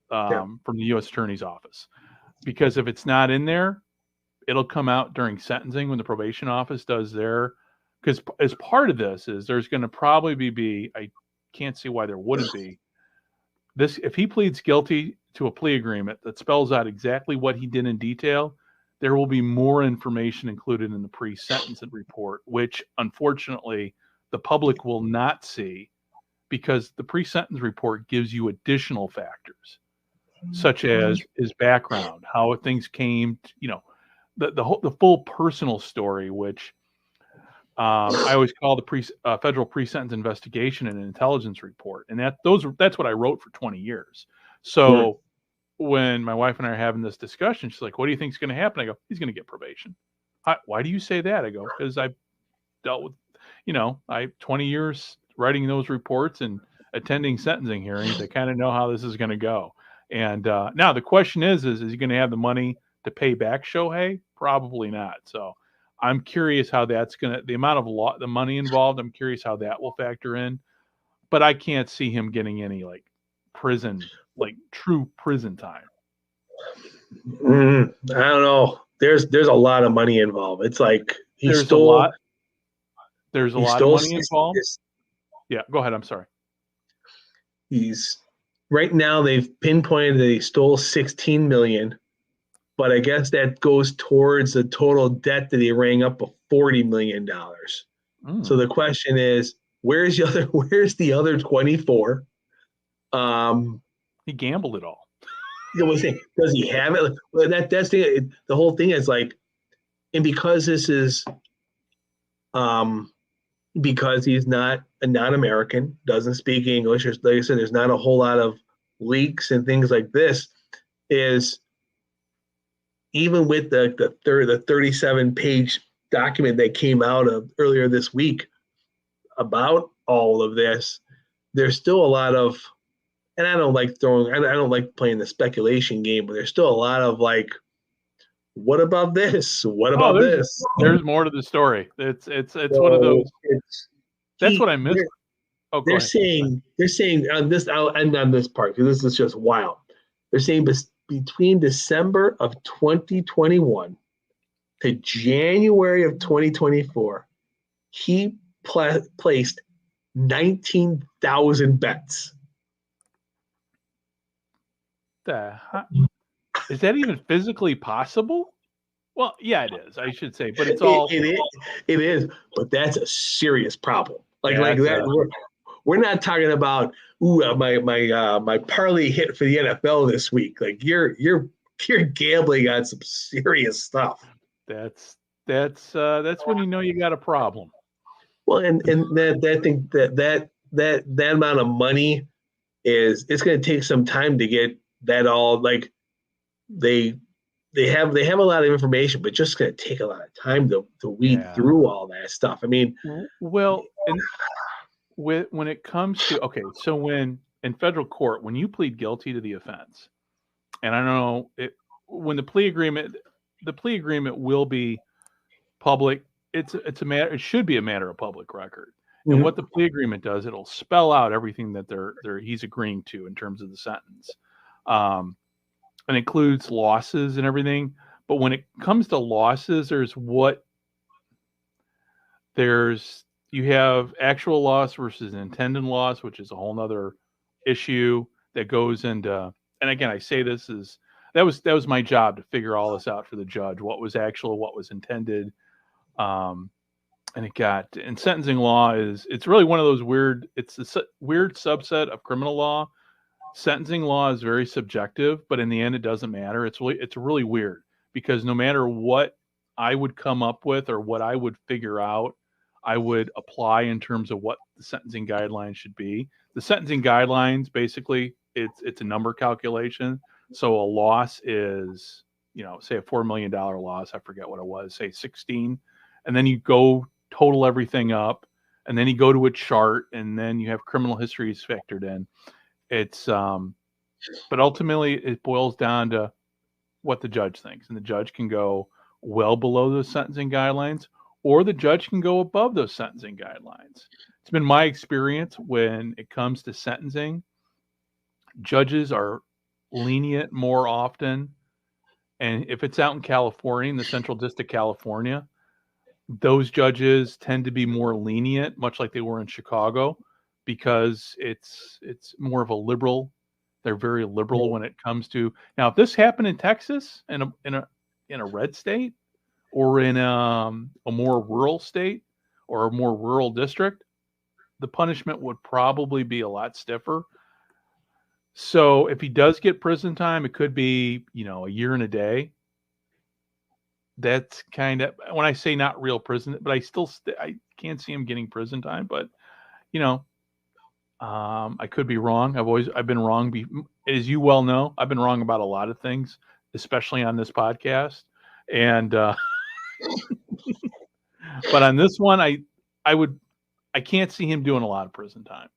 from the U.S. Attorney's Office. Because if it's not in there, it'll come out during sentencing when the probation office does their. Because as part of this is there's going to probably be, I can't see why there wouldn't be, this. If he pleads guilty to a plea agreement that spells out exactly what he did in detail, there will be more information included in the pre-sentence report, which unfortunately the public will not see, because the pre-sentence report gives you additional factors, such as his background, how things came, the full personal story, which I always call the federal pre-sentence investigation and intelligence report, and that's what I wrote for 20 years. So. When my wife and I are having this discussion, she's like, "What do you think is going to happen?" I go, "He's going to get probation." Why do you say that? I go, "Because I've dealt with, I 20 years writing those reports and attending sentencing hearings. I kind of know how this is going to go." And now the question is he going to have the money to pay back Shohei? Probably not. So I'm curious how that's going to, the amount of the money involved, I'm curious how that will factor in. But I can't see him getting any prison, true prison time. I don't know. There's a lot of money involved. It's like there's a lot of money involved. Yeah, go ahead. I'm sorry. Right now they've pinpointed that he stole $16 million, but I guess that goes towards the total debt that he rang up of $40 million. So the question is, where's the other 24? He gambled it all. Does he have it? That's the whole thing is and because this is, because he's not a non-American, doesn't speak English, or like I said, there's not a whole lot of leaks and things like this. Is even with the 37-page document that came out of earlier this week about all of this, there's still a lot of. And I don't like playing the speculation game, but there's still a lot of what about this? What about this? There's more to the story. It's one of those. That's what I miss. Oh, go they're ahead. saying on this, I'll end on this part because this is just wild. They're saying between December of 2021 to January of 2024, he placed 19,000 bets. Is that even physically possible? Well, yeah, it is. I should say, but it's all. It is, but that's a serious problem. Like Yeah, that. We're not talking about my parlay hit for the NFL this week. Like you're gambling on some serious stuff. That's when you know you got a problem. Well, and that thing that amount of money it's going to take some time to get that all like they have a lot of information, but just going to take a lot of time to weed through all that stuff. I mean, well, and when it comes to so when in federal court, when you plead guilty to the offense, and I don't know when the plea agreement will be public. It's a matter. It should be a matter of public record. And what the plea agreement does, it'll spell out everything that he's agreeing to in terms of the sentence, and includes losses and everything. But when it comes to losses, you have actual loss versus intended loss, which is a whole nother issue that goes into. And again, I say that was my job to figure all this out for the judge. What was actual, what was intended. And sentencing law it's really one of those weird, it's a weird subset of criminal law. Sentencing law is very subjective, but in the end, it doesn't matter. It's really weird because no matter what I would come up with or what I would figure out, I would apply in terms of what the sentencing guidelines should be. The sentencing guidelines, basically, it's a number calculation. So a loss is, say a $4 million loss. I forget what it was, say 16. And then you go total everything up, and then you go to a chart, and then you have criminal histories factored in. It's but ultimately it boils down to what the judge thinks, and the judge can go well below those sentencing guidelines, or the judge can go above those sentencing guidelines. It's been my experience when it comes to sentencing, judges are lenient more often, and if it's out in California, in the Central District of California, those judges tend to be more lenient, much like they were in Chicago, because it's more of a liberal. They're very liberal when it comes to. Now, if this happened in Texas, in a red state, or in a more rural state or a more rural district, the punishment would probably be a lot stiffer. So if he does get prison time, it could be a year and a day. That's kind of when I say not real prison, but I can't see him getting prison time. But I could be wrong. I've been wrong. As you well know, I've been wrong about a lot of things, especially on this podcast. And but on this one, I can't see him doing a lot of prison time.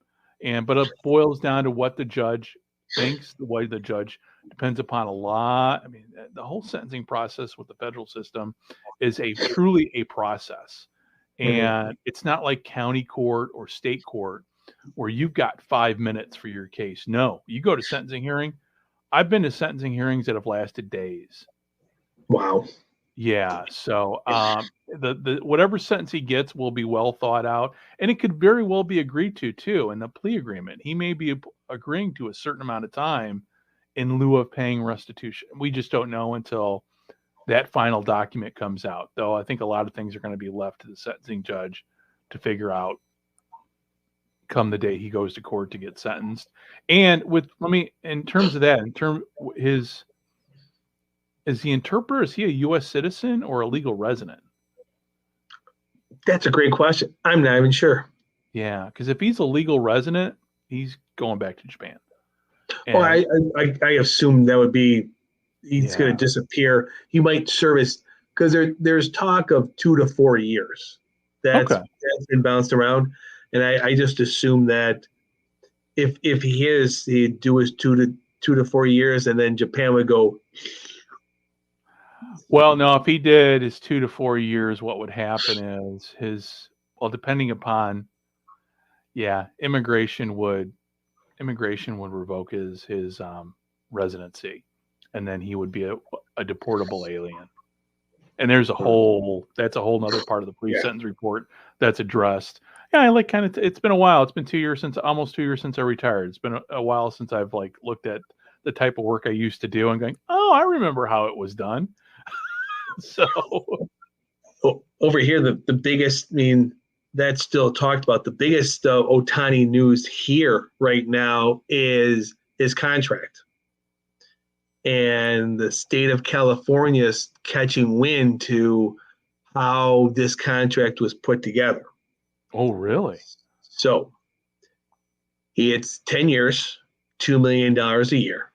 But it boils down to what the judge thinks. The way the judge depends upon a lot. I mean, the whole sentencing process with the federal system is truly a process. And it's not like county court or state court where you've got 5 minutes for your case. No, you go to sentencing hearing. I've been to sentencing hearings that have lasted days. Wow. Yeah. So the whatever sentence he gets will be well thought out, and it could very well be agreed to too in the plea agreement. He may be agreeing to a certain amount of time in lieu of paying restitution. We just don't know until that final document comes out, though. I think a lot of things are going to be left to the sentencing judge to figure out come the day he goes to court to get sentenced. And in terms of that, is the interpreter, is he a U.S. citizen or a legal resident? That's a great question. I'm not even sure. Yeah, because if he's a legal resident, he's going back to Japan. Well, I assume that would be he's going to disappear. He might service because there's talk of 2 to 4 years. That's been bounced around, and I just assume that if he'd do his 2 to 4 years, and then Japan would go. Well, no, if he did his 2 to 4 years, what would happen is depending upon, Yeah, immigration would revoke his residency, and then he would be a deportable alien. And that's a whole nother part of the police sentence report that's addressed. Yeah, I like it's been a while. It's been almost 2 years since I retired. It's been a while since I've like looked at the type of work I used to do and going, oh, I remember how it was done. So over here, the biggest, I mean, that's still talked about. The biggest Ohtani news here right now is his contract. And the state of California is catching wind to how this contract was put together. Oh, really? So it's 10 years, $2 million a year.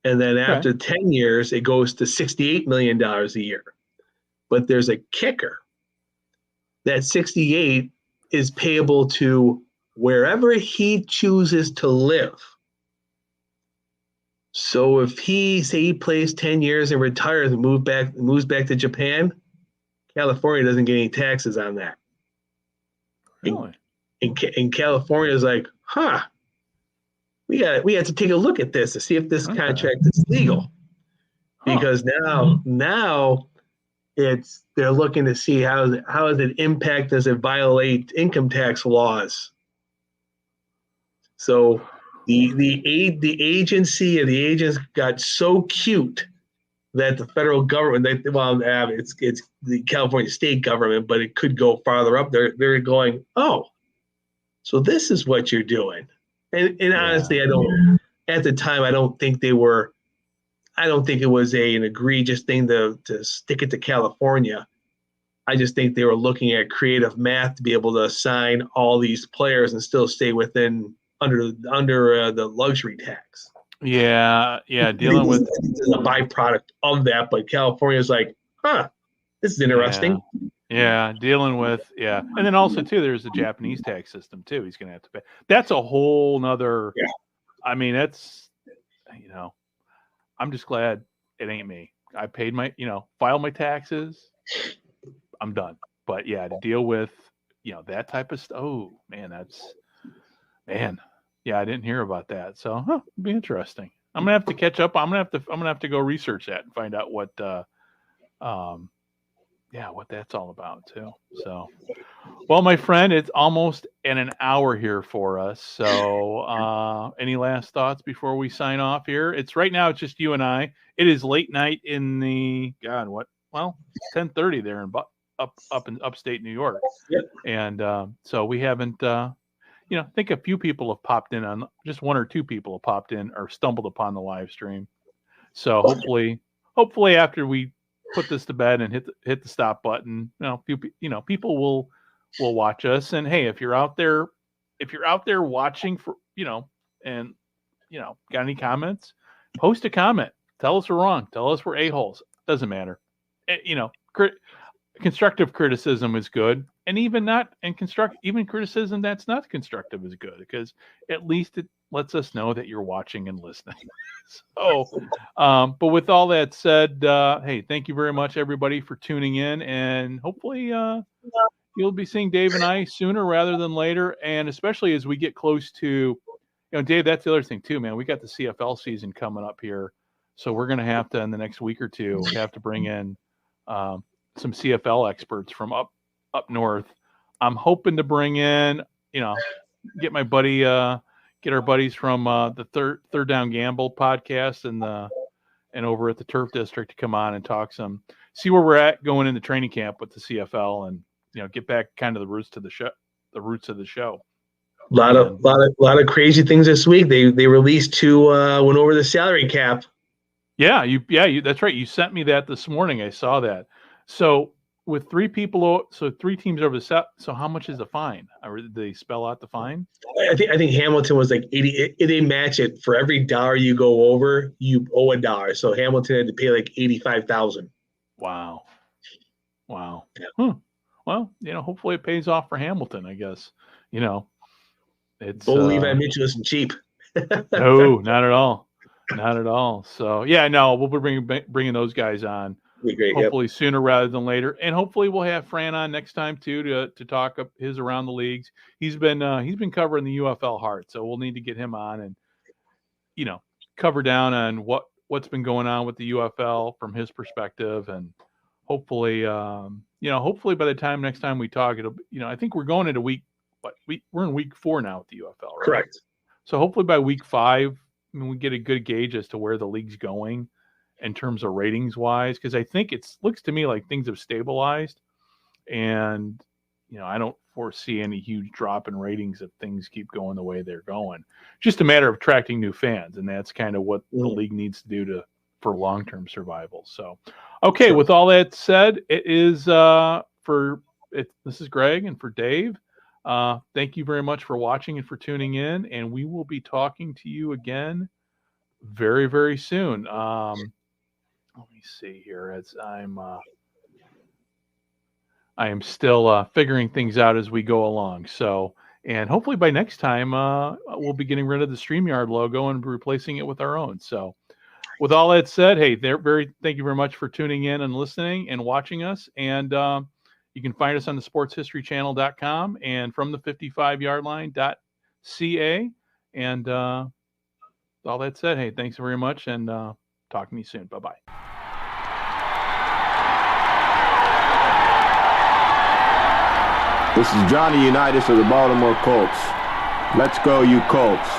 And then after 10 years, it goes to $68 million a year. But there's a kicker. That 68 is payable to wherever he chooses to live. So if he plays 10 years and retires and moves back to Japan, California doesn't get any taxes on that. Really? And California is like, we have to take a look at this to see if this contract is legal. Because now they're looking to see how does it impact, does it violate income tax laws? So the agency and the agents got so cute that the federal government, it's the California state government, but it could go farther up. They're going, oh, so this is what you're doing. And honestly, at the time, I don't think it was an egregious thing to stick it to California. I just think they were looking at creative math to be able to assign all these players and still stay within under the luxury tax. Yeah, dealing with a byproduct of that, but California's like, this is interesting. Yeah, dealing with and then also too, there's the Japanese tax system too. He's going to have to pay. That's a whole nother. Yeah. I mean, that's I'm just glad it ain't me. I paid my filed my taxes. I'm done. But yeah, to deal with that type of stuff. Oh man, yeah, I didn't hear about that. So it'll be interesting. I'm gonna have to catch up. I'm gonna have to go research that and find out what what that's all about too. So, well, my friend, it's almost an hour here for us. So, any last thoughts before we sign off here? Right now it's just you and I. It is late night in the 10:30 there in up in upstate New York. Yep. And so we haven't. I think a few people have popped in on, just one or two people have popped in or stumbled upon the live stream. So hopefully after we put this to bed and hit the stop button, people will watch us. And hey, if you're out there watching for, and got any comments, post a comment. Tell us we're wrong. Tell us we're a-holes. Doesn't matter. Constructive criticism is good, and even criticism that's not constructive is good, because at least it lets us know that you're watching and listening. So, but with all that said, hey, thank you very much, everybody, for tuning in, and hopefully you'll be seeing Dave and I sooner rather than later, and especially as we get close to, Dave, that's the other thing too, man. We got the CFL season coming up here, so we're going to have to, in the next week or two, bring in some CFL experts from up north. I'm hoping to bring in, get our buddies from the Third Down Gamble podcast and over at the Turf District to come on and talk see where we're at going into training camp with the CFL, and get back kind of the roots of the show. A lot of crazy things this week. They released went over the salary cap. Yeah, that's right. You sent me that this morning. I saw that. So with three teams over the set, so how much is the fine? Did they spell out the fine? I think Hamilton was like 80. They match it for every dollar you go over, you owe $1. So Hamilton had to pay like $85,000. Wow. Yeah. Well, hopefully it pays off for Hamilton. I guess it's. Levi Mitchell isn't cheap. No, not at all. Not at all. So yeah, no, we'll be bringing those guys on. Be great. hopefully sooner rather than later. And hopefully we'll have Fran on next time too to talk up his around the leagues. He's been covering the UFL hard, so we'll need to get him on and cover down on what's been going on with the UFL from his perspective, and hopefully hopefully by the time next time we talk, it'll I think we're going into we're in week 4 now with the UFL, right? Correct. So hopefully by week 5, we get a good gauge as to where the league's going in terms of ratings wise, because I think looks to me like things have stabilized, and I don't foresee any huge drop in ratings if things keep going the way they're going. Just a matter of attracting new fans, and that's kind of what the league needs to do for long-term survival. So, okay, with all that said, it is this is Greg, and for Dave, thank you very much for watching and for tuning in, and we will be talking to you again very, very soon. Let me see here as I am still figuring things out as we go along. So, and hopefully by next time, we'll be getting rid of the StreamYard logo and replacing it with our own. So, with all that said, hey, thank you very much for tuning in and listening and watching us. And you can find us on the sportshistorychannel.com and from the 55yardline.ca. And all that said, hey, thanks very much, and talk to me soon. Bye-bye. This is Johnny Unitas of the Baltimore Colts. Let's go, you Colts.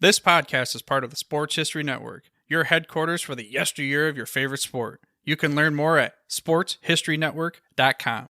This podcast is part of the Sports History Network, your headquarters for the yesteryear of your favorite sport. You can learn more at sportshistorynetwork.com.